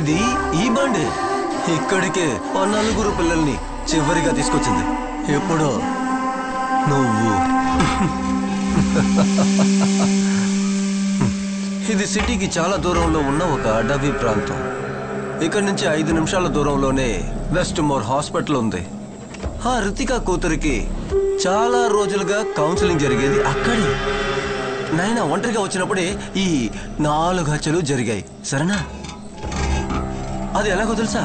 ఇది ఈ బండి ఇక్కడికే ఆ నలుగురు పిల్లల్ని చివరిగా తీసుకొచ్చింది. ఎప్పుడో నువ్వు. ఇది సిటీకి చాలా దూరంలో ఉన్న ఒక అడవి ప్రాంతం. ఇక్కడ నుంచి 5 నిమిషాల దూరంలోనే వెస్ట్ మోర్ హాస్పిటల్ ఉంది. ఆ రితికా కూతురికి చాలా రోజులుగా కౌన్సిలింగ్ జరిగేది అక్కడే. నాయన ఒంటరిగా వచ్చినప్పుడే ఈ 4 హత్యలు జరిగాయి. సరేనా? అది ఎలాగో తెలుసా?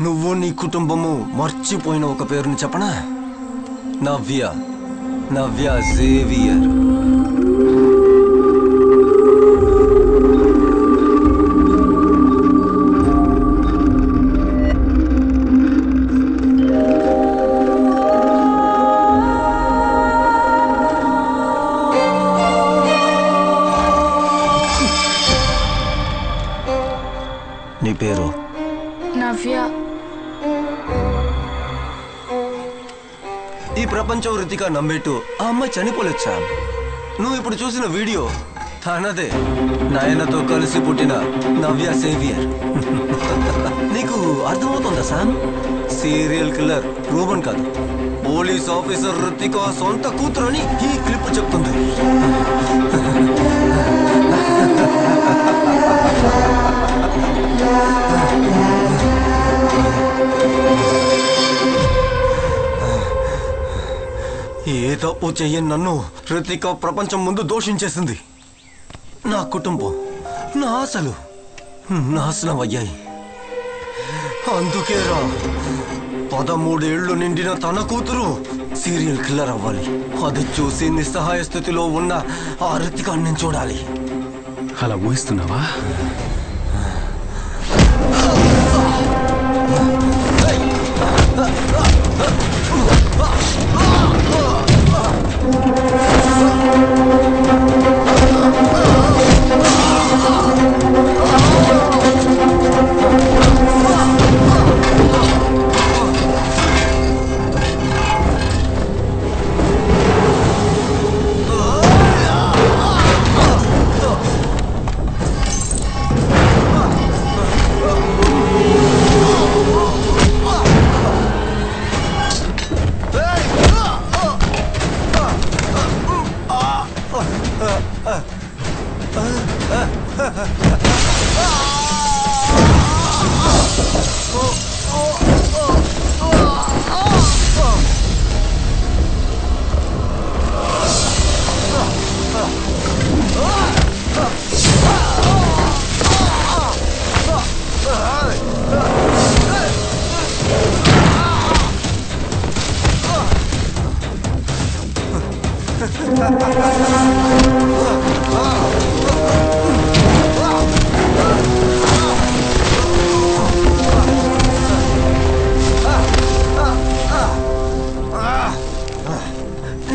నువ్వు నీ కుటుంబము మర్చిపోయిన ఒక పేరుని చెప్పనా? నవ్య జేవియర్. నీ పేరు? నవ్య. ఈ ప్రపంచం రితికా నమ్మేట్టు ఆ అమ్మాయి చనిపోలేదు సామ్. నువ్వు ఇప్పుడు చూసిన వీడియో తనదే. నాయనతో కలిసి పుట్టిన నవ్య సేవియర్. నీకు అర్థమవుతుందా సామ్? సీరియల్ కిల్లర్ రూబన్ కాదు, పోలీస్ ఆఫీసర్ రితికా సొంత కూతురు అని ఈ క్లిప్ చెప్తుంది. ఏ తప్పు చెయ్యని నన్ను రితికా ప్రపంచం ముందు దోషించేసింది. నా కుటుంబం, నా ఆశలు నాశనం అయ్యాయి. అందుకేరా 13 ఏళ్లు నిండిన తన కూతురు సీరియల్ కిల్లర్ అవ్వాలి. అది చూసి నిస్సహాయ స్థితిలో ఉన్న ఆ రితికాని నేను చూడాలి. అలా ఊహిస్తున్నావా?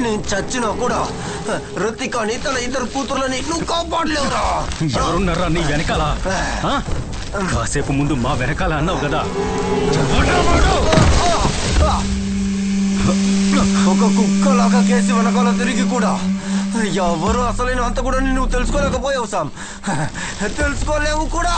నేను చచ్చినా కూడా రితికాని తన 2 కూతుర్లని నువ్వు కాపాడలేవురా. ఎవరున్నారా నీ వెనకాల? కాసేపు ముందు మా వెనకాల అన్నావు కదా. ఒక కుక్కలాగా కేసి వెనకాల తిరిగి కూడా ఎవరు అసలైన అంత కూడా నువ్వు తెలుసుకోలేకపోయావు సామ్. తెలుసుకోలేవు కూడా.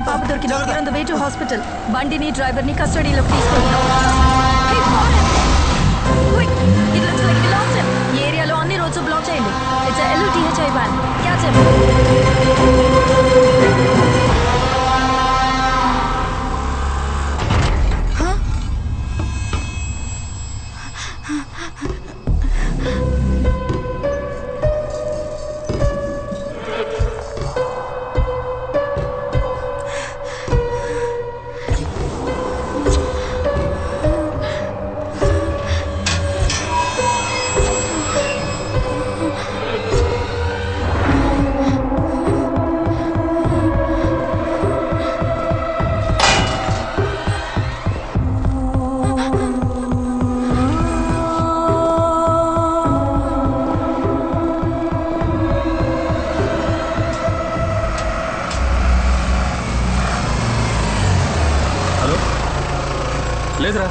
పాప దొరికింది. On the way to hospital. బండిని డ్రైవర్ని కస్టడీలోకి తీసుకుంటున్నాం. ఈ ఏరియాలో అన్ని రోడ్స్ బ్లాక్ చేయండి. It's LUTHI van. Catch him. లేదురా,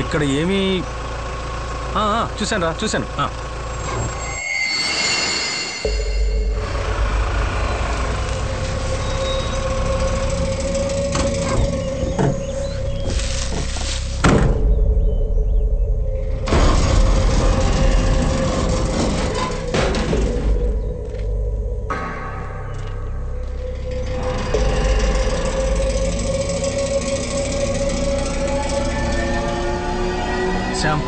ఇక్కడ ఏమీ చూశాను. శ్యామ్,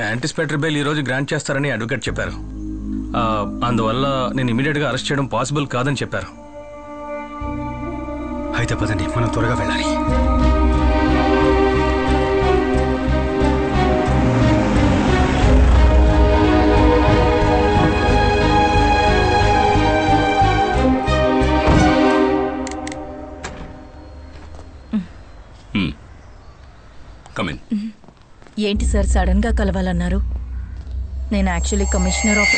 యాంటిసిపేటరీ బెయిల్ ఈరోజు గ్రాంట్ చేస్తారని అడ్వకేట్ చెప్పారు. అందువల్ల నేను ఇమీడియట్గా అరెస్ట్ చేయడం పాసిబుల్ కాదని చెప్పారు. అయితే పదండి, మనం త్వరగా వెళ్ళాలి. ఏంటి సార్ సడన్ గా కలవాలన్నారు? నేను యాక్చువల్లీ కమిషనర్ ఆఫ్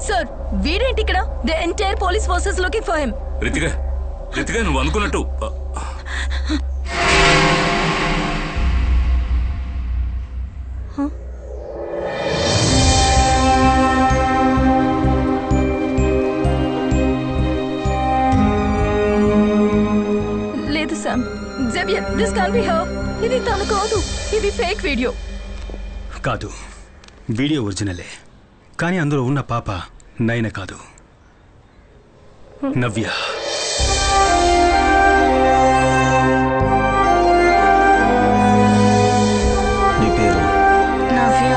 సార్. వీడేంటి ఇక్కడ? The entire police forces looking for him. Ritika నువ్వు అనుకున్నట్టు This can't be her. ఇది తను కాదు, ఇది ఫేక్ వీడియో. కాదు, వీడియో ఒరిజినలే. కానీ అందులో ఉన్న పాప నయన కాదు, నవ్య. నీ పేరు? నవ్య.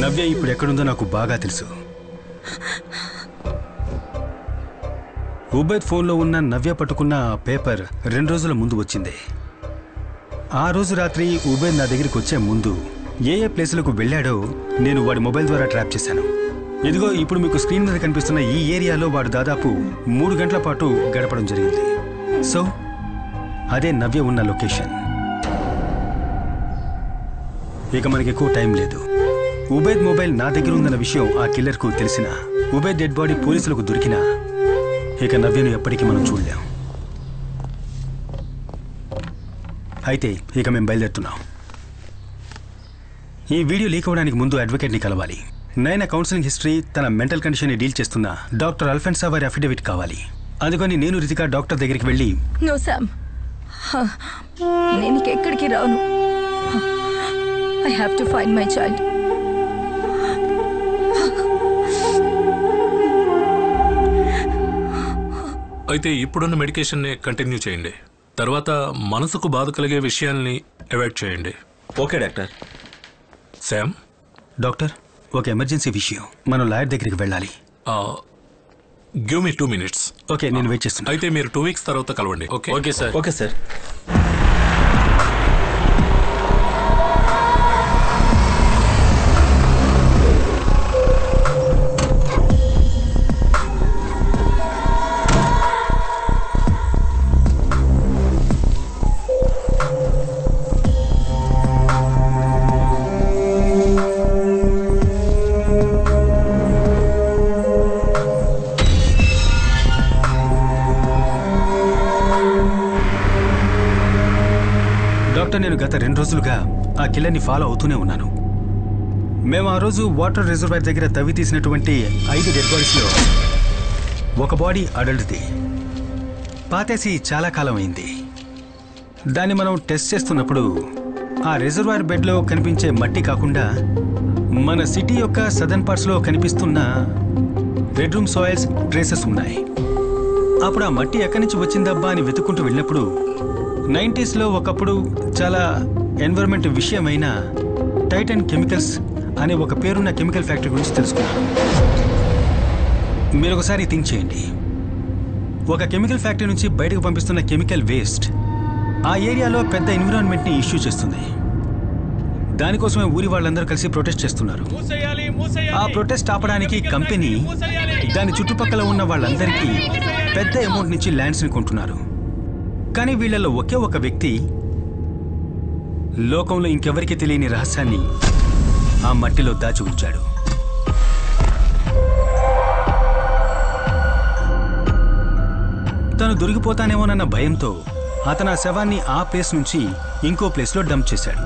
నవ్య ఇప్పుడు ఎక్కడుందో నాకు బాగా తెలుసు. ఉబైద్ ఫోన్లో ఉన్న నవ్య పట్టుకున్న పేపర్ 2 రోజుల ముందు వచ్చింది. ఆ రోజు రాత్రి ఉబైద్ నా దగ్గరికి వచ్చే ముందు ఏ ప్లేసులకు వెళ్ళాడో నేను వాడి మొబైల్ ద్వారా ట్రాప్ చేశాను. ఇదిగో ఇప్పుడు మీకు స్క్రీన్ మీద కనిపిస్తున్న ఈ ఏరియాలో వాడు దాదాపు 3 గంటల పాటు గడపడం జరిగింది. సో అదే నవ్య ఉన్న లొకేషన్. ఇక మనకి ఎక్కువ టైం లేదు. ఉబైద్ మొబైల్ నా దగ్గర ఉందన్న విషయం ఆ కిల్లర్కు తెలిసిన ఉబైద్ డెడ్ బాడీ పోలీసులకు దొరికినా ఇక నవ్యను ఎప్పటికీ మనం చూడలేం. అయితే ఇక మేము బయలుదేరుతున్నాం. ఈ వీడియో లీక్ అవ్వడానికి ముందు అడ్వకేట్ని కలవాలి. నైనా కౌన్సిలింగ్ హిస్టరీ, తన మెంటల్ కండిషన్ని డీల్ చేస్తున్న డాక్టర్ అల్ఫెన్సా వారి అఫిడవిట్ కావాలి. అందుకని నేను రితికా డాక్టర్ దగ్గరికి వెళ్ళి నో సామ్, నేను ఎక్కడికి రాను. I have to find my child. అయితే ఇప్పుడున్న మెడికేషన్ని కంటిన్యూ చేయండి. తర్వాత మనసుకు బాధ కలిగే విషయాల్ని అవాయిడ్ చేయండి. Okay doctor. శామ్. డాక్టర్, ఒక ఎమర్జెన్సీ విషయం, మనం లాయర్ దగ్గరికి వెళ్ళాలి. Give me 2 minutes. ఓకే, నేను వెయిట్ చేస్తున్నా. అయితే మీరు 2 weeks తర్వాత కలవండి. Okay okay sir. Okay sir. నేను గత 2 రోజులుగా ఆ కిల్లర్ని ఫాలో అవుతూనే ఉన్నాను. మేము ఆ రోజు వాటర్ రిజర్వాయర్ దగ్గర తవ్వి తీసినటువంటి 5 డెడ్ బాడీస్లో ఒక బాడీ అడల్ట్ది. పాతేసి చాలా కాలం అయింది. దాన్ని మనం టెస్ట్ చేస్తున్నప్పుడు ఆ రిజర్వాయర్ బెడ్లో కనిపించే మట్టి కాకుండా మన సిటీ యొక్క సదర్న్ పార్ట్స్లో కనిపిస్తున్న రెడ్ రూమ్ సాయిల్స్ ట్రేసెస్ ఉన్నాయి. అప్పుడు ఆ మట్టి ఎక్కడి నుంచి వచ్చిందబ్బా అని వెతుక్కుంటూ వెళ్ళినప్పుడు 90s ఒకప్పుడు చాలా ఎన్విరాన్మెంట్ విషయమైన టైటన్ కెమికల్స్ అనే ఒక పేరున్న కెమికల్ ఫ్యాక్టరీ గురించి తెలుసుకున్నాను. మీరు ఒకసారి థింక్ చేయండి. ఒక కెమికల్ ఫ్యాక్టరీ నుంచి బయటకు పంపిస్తున్న కెమికల్ వేస్ట్ ఆ ఏరియాలో పెద్ద ఎన్విరాన్మెంట్ని ఇష్యూ చేస్తుంది. దానికోసమే ఊరి వాళ్ళందరూ కలిసి ప్రొటెస్ట్ చేస్తున్నారు. ఆ ప్రొటెస్ట్ ఆపడానికి కంపెనీ దాని చుట్టుపక్కల ఉన్న వాళ్ళందరికీ పెద్ద అమౌంట్ నుంచి ల్యాండ్స్ని కొంటున్నారు. కానీ వీళ్ళలో ఒకే ఒక వ్యక్తి లోకంలో ఇంకెవరికి తెలియని రహస్యాన్ని ఆ మట్టిలో దాచి ఉంచాడు. తను దొరికిపోతానేమోనన్న భయంతో అతను ఆ శవాన్ని ఆ ప్లేస్ నుంచి ఇంకో ప్లేస్లో డంప్ చేశాడు.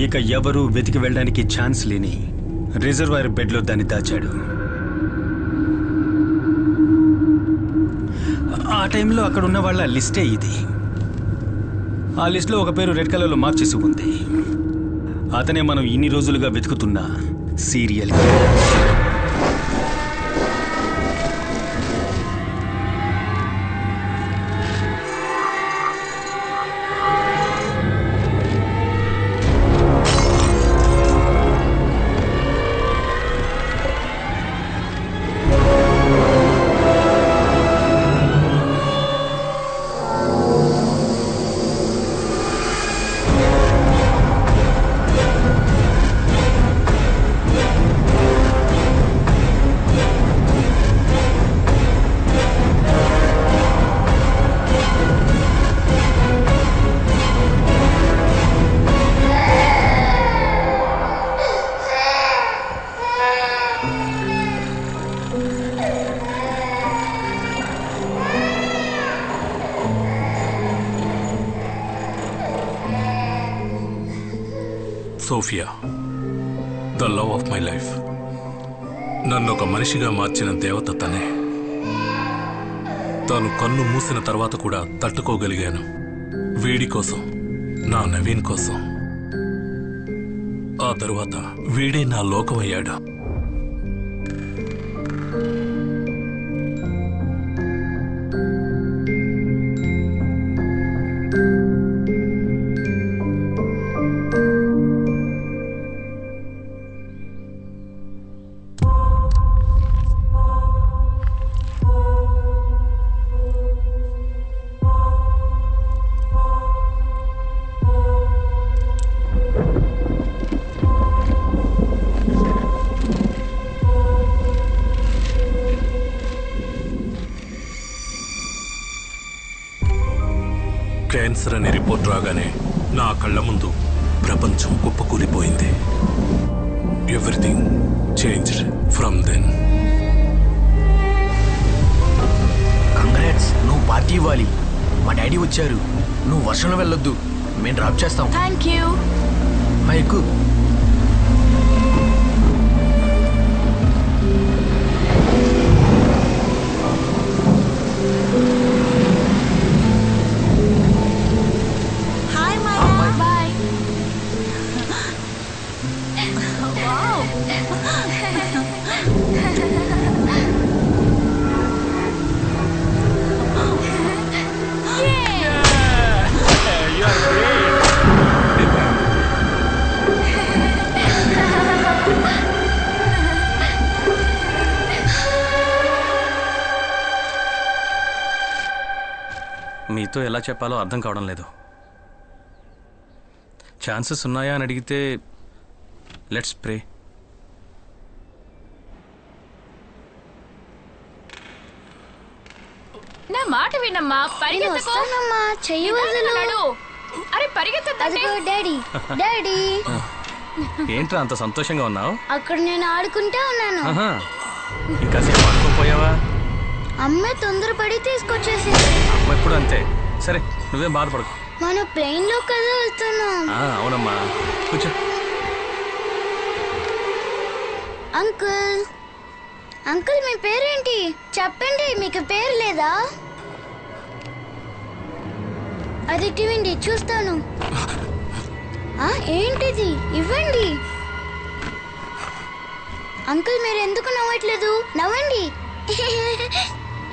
ఇక ఎవరూ వెతికి వెళ్ళడానికి ఛాన్స్ లేని రిజర్వాయర్ బెడ్లో దాన్ని దాచాడు. ఆ టైంలో అక్కడ ఉన్న వాళ్ళ లిస్టే ఇది. ఆ లిస్ట్లో ఒక పేరు రెడ్ కలర్లో మార్క్ చేసి ఉంది. అతనే మనం ఇన్ని రోజులుగా వెతుకుతున్న serial killer. Sophia, the love of my life. నన్ను ఒక మనిషిగా మార్చిన దేవత తనే. తాను కన్ను మూసిన తర్వాత కూడా తట్టుకోగలిగాను. వీడి కోసం, నా నవీన్ కోసం. ఆ తరువాత వీడే నా లోకమయ్యాడు. క్యాన్సర్ అనే రిపోర్ట్ రాగానే నా కళ్ళ ముందు ప్రపంచం కుప్పకూలిపోయింది. Everything changed from then. Congrats, నువ్వు పార్టీ ఇవ్వాలి. మా డాడీ వచ్చారు. నువ్వు వర్షంలో వెళ్ళొద్దు, మేము డ్రాప్ చేస్తాం. Thank you. ఎక్కువ మీతో ఎలా చెప్పాలో అర్థం కావడం లేదు. ఛాన్సెస్ ఉన్నాయా అని అడిగితే లెట్స్ ప్రే. నా మాట వినమ్మా, పరిగెత్తకు. చెయ్యి వదలు. అరే పరిగెత్తు. డాడీ డాడీ ఏంట్రా అంత సంతోషంగా ఉన్నావు? అక్కడ నేను ఆడుకుంటా ఉన్నాను. ఇంకా సేపు ఆడుకోపోయావా? అమ్మ తొందరపడి తీసుకొచ్చేసింది. అమ్మ ఎప్పుడు అంతే. సరే నువ్వేం బాధపడకు, మన ప్లేన్ లో కదా వెళ్తున్నాం. అవునమ్మా, కూర్చో. అంకుల్ అంకుల్ మీ పేరేంటి చెప్పండి. మీకు పేరు లేదా? అది ఇవ్వండి చూస్తాను. ఏంటిది? ఇవ్వండి. అంకుల్ మీరు ఎందుకు నవ్వట్లేదు? నవ్వండి.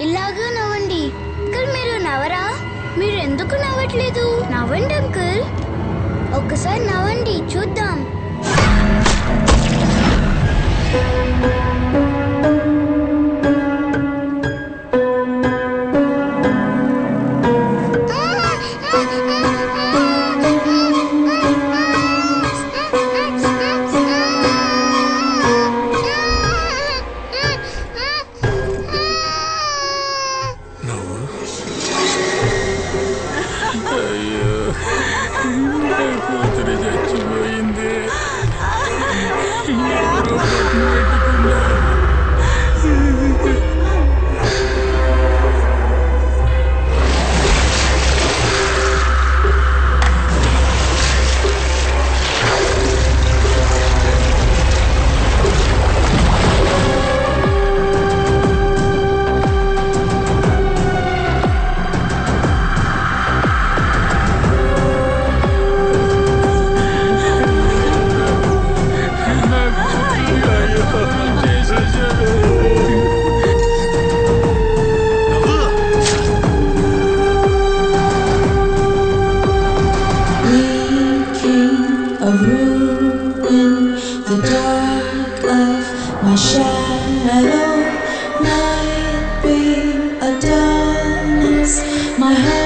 ఇలాగా నవ్వండి. అంకుల్ మీరు నవ్వరా? మీరు ఎందుకు నవ్వట్లేదు? నవ్వండి అంకుల్. ఒక్కసారి నవ్వండి చూద్దాం. My heart